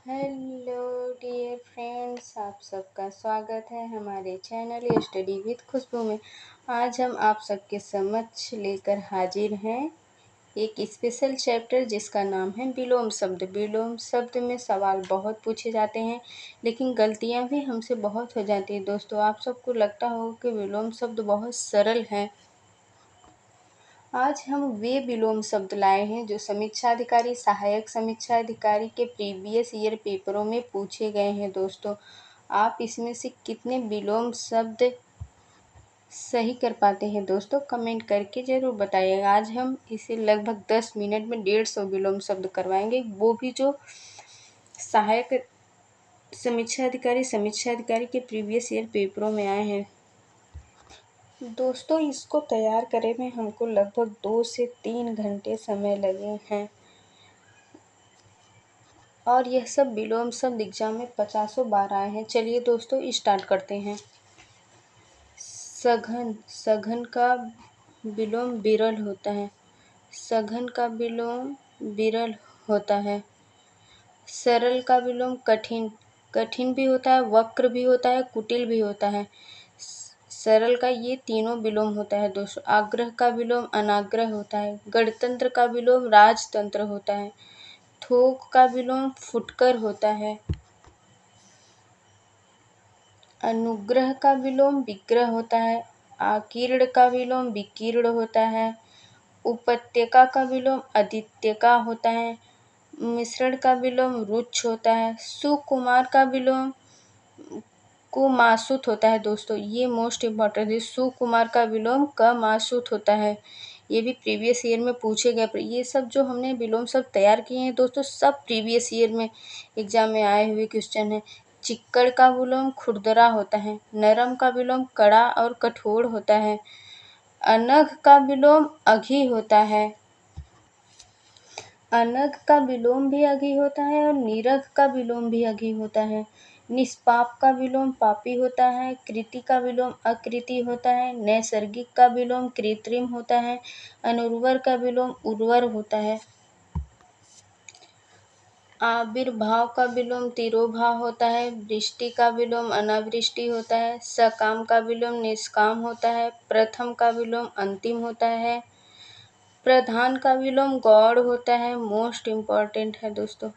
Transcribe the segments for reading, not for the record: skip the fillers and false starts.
Hello dear friends, आप सबका स्वागत है हमारे चैनल स्टडी विद खुशबू में। आज हम आप सबके समक्ष लेकर हाजिर हैं एक स्पेशल चैप्टर जिसका नाम है विलोम शब्द। विलोम शब्द में सवाल बहुत पूछे जाते हैं, लेकिन गलतियां भी हमसे बहुत हो जाती हैं। दोस्तों, आप सबको लगता होगा कि विलोम शब्द बहुत सरल हैं। आज हम वे विलोम शब्द लाए हैं जो समीक्षा अधिकारी, सहायक समीक्षा अधिकारी के प्रीवियस ईयर पेपरों में पूछे गए हैं। दोस्तों, आप इसमें से कितने विलोम शब्द सही कर पाते हैं दोस्तों, कमेंट करके ज़रूर बताइएगा। आज हम इसे लगभग 10 मिनट में 150 विलोम शब्द करवाएंगे, वो भी जो सहायक समीक्षा अधिकारी के प्रीवियस ईयर पेपरों में आए हैं। दोस्तों, इसको तैयार करने में हमको लगभग 2 से 3 घंटे समय लगे हैं और यह सब विलोम शब्द एग्जाम में 50 बार आए हैं। चलिए दोस्तों, स्टार्ट करते हैं। सघन, सघन का विलोम विरल होता है। सघन का विलोम विरल होता है। सरल का विलोम कठिन, कठिन भी होता है, वक्र भी होता है, कुटिल भी होता है। सरल का ये तीनों विलोम होता है दोस्तों। आग्रह का विलोम अनाग्रह होता है। गणतंत्र का विलोम राजतंत्र होता है। थोक का विलोम फुटकर होता है। अनुग्रह का विलोम विग्रह होता है। आकीर्ण का विलोम विकीर्ण होता है। उपत्यका का विलोम अदित्यका होता है। मिश्रण का विलोम रुच्छ होता है। सुकुमार का विलोम कुमासुत होता है। दोस्तों, ये मोस्ट इम्पॉर्टेंट है। सुकुमार का विलोम कमासुत होता है। ये भी प्रीवियस ईयर में पूछे गए। ये सब जो हमने विलोम सब तैयार किए हैं दोस्तों, सब प्रीवियस ईयर में एग्जाम में आए हुए क्वेश्चन है। चिक्कड़ का विलोम खुरदरा होता है। नरम का विलोम कड़ा और कठोर होता है। अनघ का विलोम अघी होता है। अनघ का विलोम भी अघी होता है और निरघ का विलोम भी अघी होता है। निष्पाप का विलोम पापी होता है। कृति का विलोम अकृति होता है। नैसर्गिक का विलोम कृत्रिम होता है। अनुर्वर का विलोम उर्वर होता है। आविर्भाव का विलोम तिरोभाव होता है। वृष्टि का विलोम अनावृष्टि होता है। सकाम का विलोम निष्काम होता है। प्रथम का विलोम अंतिम होता है। प्रधान का विलोम गौड़ होता है। मोस्ट इम्पॉर्टेंट है दोस्तों।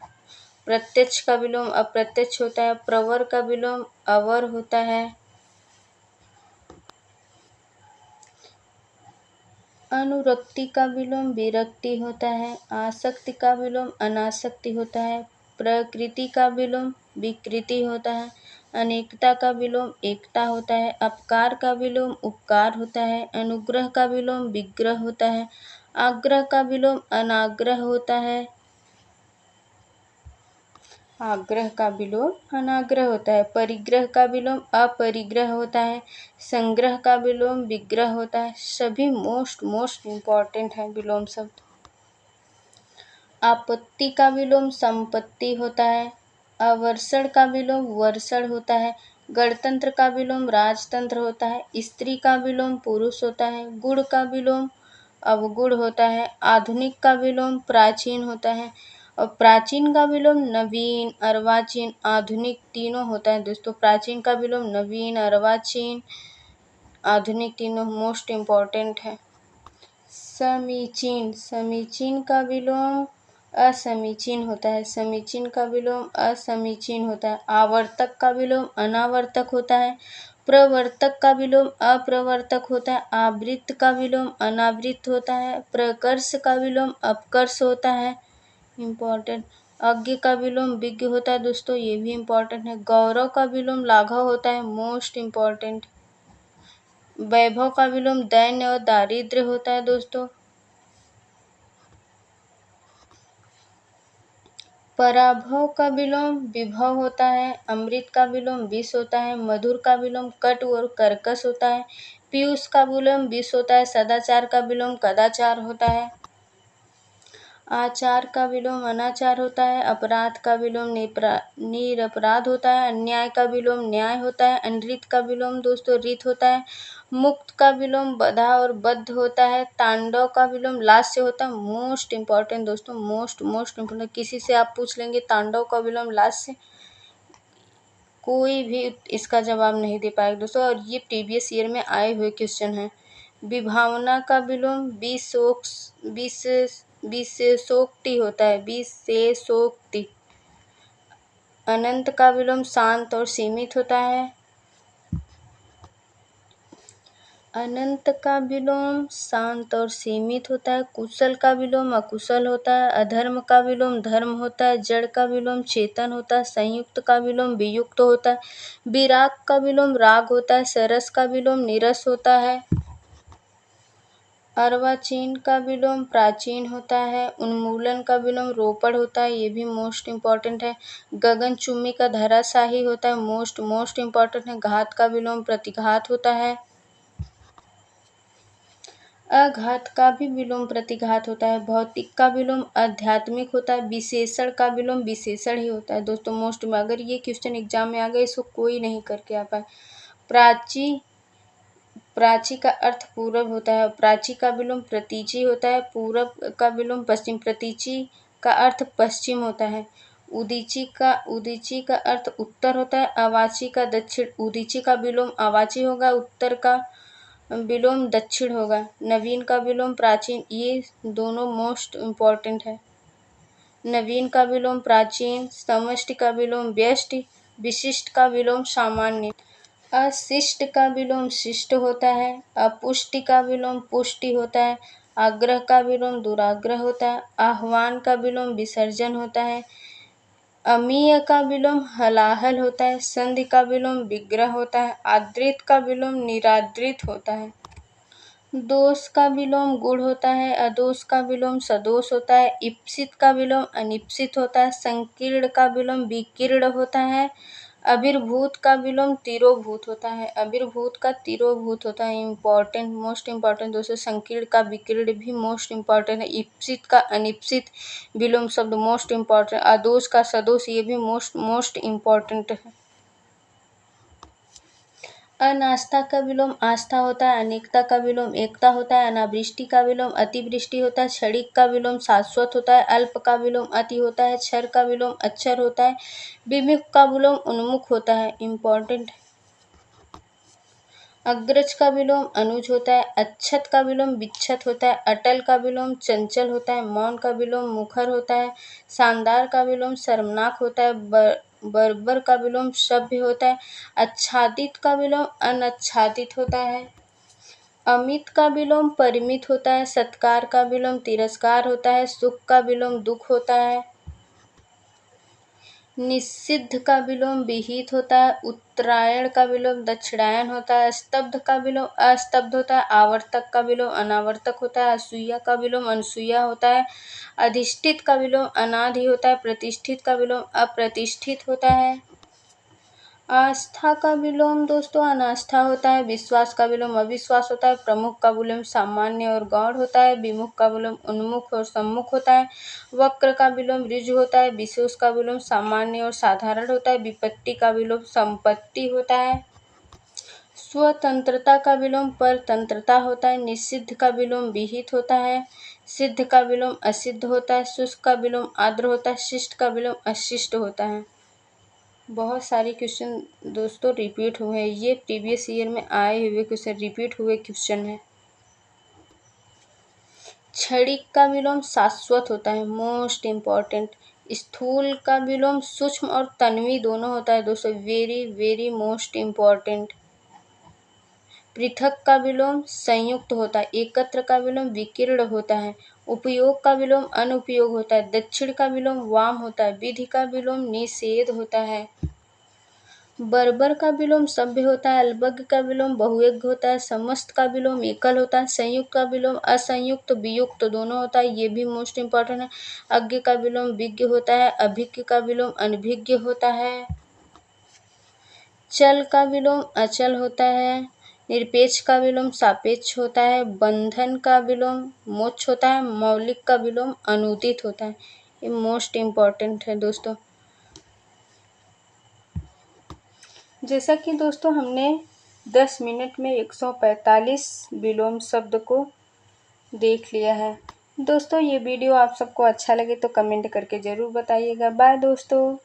प्रत्यक्ष का विलोम अप्रत्यक्ष होता है। प्रवर का विलोम अवर होता है। अनुरक्ति का विलोम विरक्ति होता है। आसक्ति का विलोम अनासक्ति होता है। प्रकृति का विलोम विकृति होता है। अनेकता का विलोम एकता होता है। अपकार का विलोम उपकार होता है। अनुग्रह का विलोम विग्रह होता है। आग्रह का विलोम अनाग्रह होता है। आग्रह का विलोम अनाग्रह होता है। परिग्रह का विलोम अपरिग्रह होता है। संग्रह का विलोम विग्रह होता है। सभी मोस्ट इम्पॉर्टेंट है विलोम शब्द। आपत्ति का विलोम संपत्ति होता है। अवर्षण का विलोम वर्षण होता है। गणतंत्र का विलोम राजतंत्र होता है। स्त्री का विलोम पुरुष होता है। गुण का विलोम अवगुण होता है। आधुनिक का विलोम प्राचीन होता है और प्राचीन का विलोम नवीन, अर्वाचीन, आधुनिक तीनों होता है दोस्तों। प्राचीन का विलोम नवीन, अर्वाचीन, आधुनिक तीनों मोस्ट इम्पॉर्टेंट है। समीचीन, समीचीन का विलोम असमीचीन होता है। समीचीन का विलोम असमीचीन होता है। आवर्तक का विलोम अनावर्तक होता है। प्रवर्तक का विलोम अप्रवर्तक होता है। आवृत्त का विलोम अनावृत होता है। प्रकर्ष का विलोम अपकर्ष होता है। इम्पॉर्टेंट। अज्ञ का विलोम विज्ञ होता है दोस्तों, ये भी इम्पॉर्टेंट है। गौरव का विलोम लाघव होता है। Most important. वैभव का विलोम दैन्य और दारिद्र्य होता है दोस्तों। पराभव का विलोम विभव होता है। अमृत का विलोम विष होता है। मधुर का विलोम कटु और कर्कश होता है। पीयूष का विलोम विष होता है। सदाचार का विलोम कदाचार होता है। आचार का विलोम अनाचार होता है। अपराध का विलोम निरपराध होता है। अन्याय का विलोम न्याय होता है। अनृत का विलोम दोस्तों रीत होता है मुक्त का विलोम बधा और बद्ध होता है। तांडव का विलोम लास्ट से होता है। मोस्ट इम्पॉर्टेंट दोस्तों, मोस्ट इम्पोर्टेंट, किसी से आप पूछ लेंगे तांडव का विलोम लास्ट से, कोई भी इसका जवाब नहीं दे पाएगा दोस्तों। और ये प्रीवियस ईयर में आए हुए क्वेश्चन हैं। विभावना का विलोम विशेषोक्ति होता है, विशेषोक्ति। अनंत का विलोम शांत और सीमित होता है। अनंत का विलोम शांत और सीमित होता है। कुशल का विलोम अकुशल होता है। अधर्म का विलोम धर्म होता है। जड़ का विलोम चेतन होता है। संयुक्त का विलोम वियुक्त होता है। विराग का विलोम राग होता है। सरस का विलोम निरस होता है। अर्वाचीन का विलोम प्राचीन होता है। उन्मूलन का विलोम रोपड़ होता है, ये भी मोस्ट इम्पॉर्टेंट है। गगनचुम्बी का धराशाही होता है, मोस्ट इम्पॉर्टेंट है। घात का विलोम प्रतिघात होता है। अघात का भी विलोम प्रतिघात होता है। भौतिक का विलोम आध्यात्मिक होता है। विशेषण का विलोम विशेषण ही होता है दोस्तों। मोस्ट में अगर ये क्वेश्चन एग्जाम में आ गए, इसको कोई नहीं करके आ पाए। प्राची का अर्थ पूरब होता है। प्राची का विलोम प्रतीची होता है। पूरब का विलोम पश्चिम। प्रतीची का अर्थ पश्चिम होता है। उदीची का अर्थ उत्तर होता है। अवाची का दक्षिण। उदीची का विलोम अवाची होगा, उत्तर का विलोम दक्षिण होगा। नवीन का विलोम प्राचीन, ये दोनों मोस्ट इम्पॉर्टेंट है। नवीन का विलोम प्राचीन। समष्टि का विलोम व्यष्टि। विशिष्ट का विलोम सामान्य। अशिष्ट का विलोम शिष्ट होता है। अपुष्टि का विलोम पुष्टि होता है। आग्रह का विलोम दुराग्रह होता है। आह्वान का विलोम विसर्जन होता है। अमीय का विलोम हलाहल होता है। संधि का विलोम विग्रह होता है। आदृत का विलोम निरादृत होता है। दोष का विलोम गुण होता है। अदोष का विलोम सदोष होता है। इप्सित का विलोम अनिप्सित होता है। संकीर्ण का विलोम विकीर्ण होता है। आविर्भूत का विलोम तिरोभूत होता है। आविर्भूत का तिरोभूत होता है। इम्पॉर्टेंट, मोस्ट इम्पॉर्टेंट दोस्तों। संकीर्ण का विकीर्ण भी मोस्ट इम्पॉर्टेंट है। इप्सित का अनिप्सित विलोम शब्द मोस्ट इम्पॉर्टेंट। अदोष का सदोष, ये भी मोस्ट इम्पॉर्टेंट है। अनास्था का विलोम आस्था होता है। अनेकता का विलोम एकता होता है। अनावृष्टि का विलोम अतिवृष्टि होता है। क्षणिक का विलोम शाश्वत होता है। अल्प का विलोम अति होता है। क्षर का विलोम अक्षर होता है। विमुख का विलोम उन्मुख होता है। इम्पॉर्टेंट। अग्रज का विलोम अनुज होता है। अच्छत का विलोम विच्छत होता है। अटल का विलोम चंचल होता है। मौन का विलोम मुखर होता है। शानदार का विलोम शर्मनाक होता है। बर्बर का विलोम सभ्य होता है। आच्छादित का विलोम अनाच्छादित होता है। अमित का विलोम परिमित होता है। सत्कार का विलोम तिरस्कार होता है। सुख का विलोम दुख होता है। निषिद्ध का विलोम विहित होता है। उत्तरायण का विलोम दक्षिणायन होता है। स्तब्ध का विलोम अस्तब्ध होता है। आवर्तक का विलोम अनावर्तक होता है। असूया का विलोम अनसूया होता है। अधिष्ठित का विलोम अनादि होता है। प्रतिष्ठित का विलोम अप्रतिष्ठित होता है। आस्था का विलोम दोस्तों अनास्था होता है। विश्वास का विलोम अविश्वास होता है। प्रमुख का विलोम सामान्य और गौण होता है। विमुख का विलोम उन्मुख और सम्मुख होता है। वक्र का विलोम ऋजु होता है। विशेष का विलोम सामान्य और साधारण होता है। विपत्ति का विलोम संपत्ति होता है। स्वतंत्रता का विलोम परतंत्रता होता है। निषिद्ध का विलोम विहित होता है। सिद्ध का विलोम असिद्ध होता है। शुष्क का विलोम आर्द्र होता है। शिष्ट का विलोम अशिष्ट होता है। बहुत सारे क्वेश्चन दोस्तों रिपीट हुए हैं। ये प्रीवियस ईयर में आए हुए क्वेश्चन, रिपीट हुए क्वेश्चन है। क्षणिक का विलोम शाश्वत होता है, मोस्ट इम्पॉर्टेंट। स्थूल का विलोम सूक्ष्म और तन्वी दोनों होता है दोस्तों, वेरी वेरी मोस्ट इम्पॉर्टेंट। पृथक का विलोम संयुक्त होता है। एकत्र का विलोम विकीर्ण होता है। उपयोग का विलोम अनुपयोग होता है। दक्षिण का विलोम वाम होता है। विधि का विलोम निषेध होता है। बर्बर का विलोम सभ्य होता है। अल्बज्ञ का विलोम बहुयज्ञ होता है। समस्त का विलोम एकल होता है। संयुक्त का विलोम असंयुक्त वियुक्त दोनों होता है, ये भी मोस्ट इम्पॉर्टेंट है। अज्ञ का विलोम विज्ञ होता है। अभिज्ञ का विलोम अनभिज्ञ होता है। चल का विलोम अचल होता है। निरपेक्ष का विलोम सापेक्ष होता है। बंधन का विलोम मोक्ष होता है। मौलिक का विलोम अनुदित होता है। ये मोस्ट इम्पॉर्टेंट है दोस्तों। जैसा कि दोस्तों हमने 10 मिनट में 145 विलोम शब्द को देख लिया है। दोस्तों ये वीडियो आप सबको अच्छा लगे तो कमेंट करके ज़रूर बताइएगा। बाय दोस्तों।